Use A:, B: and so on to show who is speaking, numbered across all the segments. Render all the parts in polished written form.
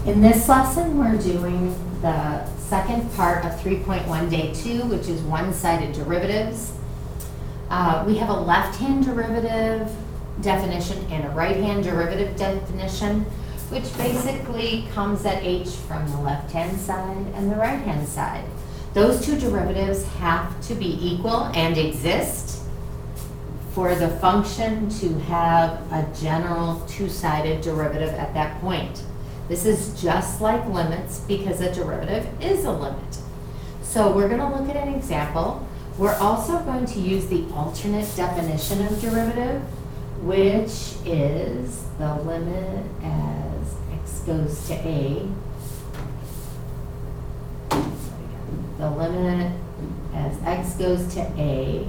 A: In this lesson, we're doing the second part of 3.1 day 2, which is one-sided derivatives. We have a left-hand derivative definition and a right-hand derivative definition, which basically comes at h from the left-hand side and the right-hand side. Those two derivatives have to be equal and exist for the function to have a general two-sided derivative at that point. This is just like limits because a derivative is a limit. So we're going to look at an example. We're also going to use the alternate definition of derivative, which is the limit as x goes to a. The limit as x goes to a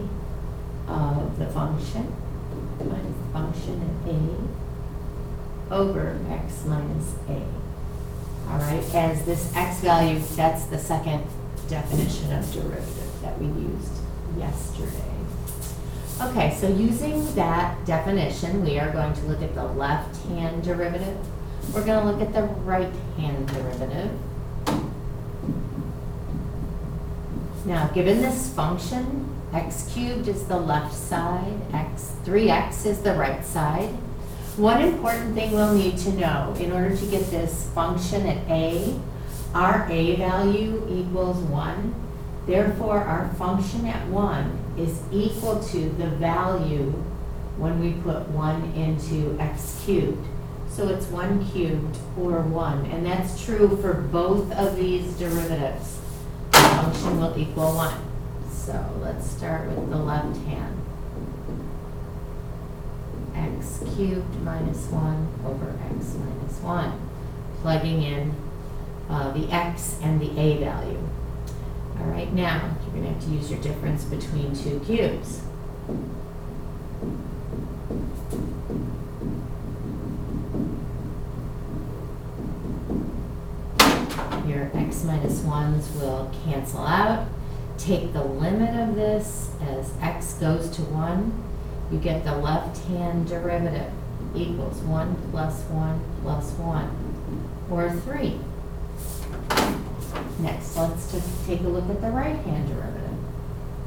A: of the function minus the function at a over x minus a. All right, as this x value, that's the second definition of derivative that we used yesterday. Okay, so using that definition, we are going to look at the left-hand derivative. We're going to look at the right-hand derivative. Now, given this function, x cubed is the left side, 3x is the right side. One important thing we'll need to know in order to get this function at a, our a value equals 1. Therefore, our function at 1 is equal to the value when we put 1 into x cubed. So it's 1 cubed or 1, and that's true for both of these derivatives. The function will equal 1. So let's start with the left hand. X cubed minus 1 over x minus 1. Plugging in the x and the a value. All right, now you're going to have to use your difference between two cubes. Your x minus 1s will cancel out. Take the limit of this as x goes to 1. You get the left-hand derivative equals 1 plus 1 plus 1, or 3. Next, let's just take a look at the right-hand derivative.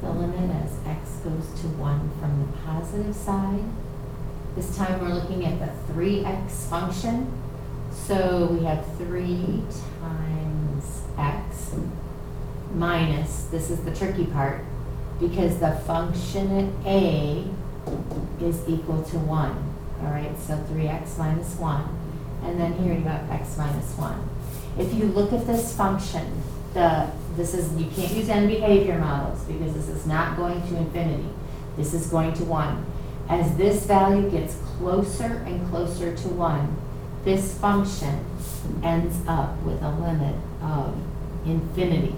A: The limit as x goes to 1 from the positive side. This time we're looking at the 3x function. So we have 3 times x minus, this is the tricky part, because the function at a is equal to 1. All right, so 3x minus 1. And then here you have x minus 1. If you look at this function, you can't use end behavior models because this is not going to infinity. This is going to 1. As this value gets closer and closer to 1, this function ends up with a limit of infinity.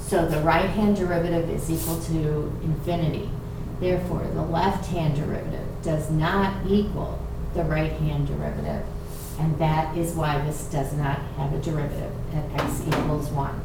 A: So the right-hand derivative is equal to infinity. Therefore, the left-hand derivative does not equal the right-hand derivative. And that is why this does not have a derivative at x equals 1.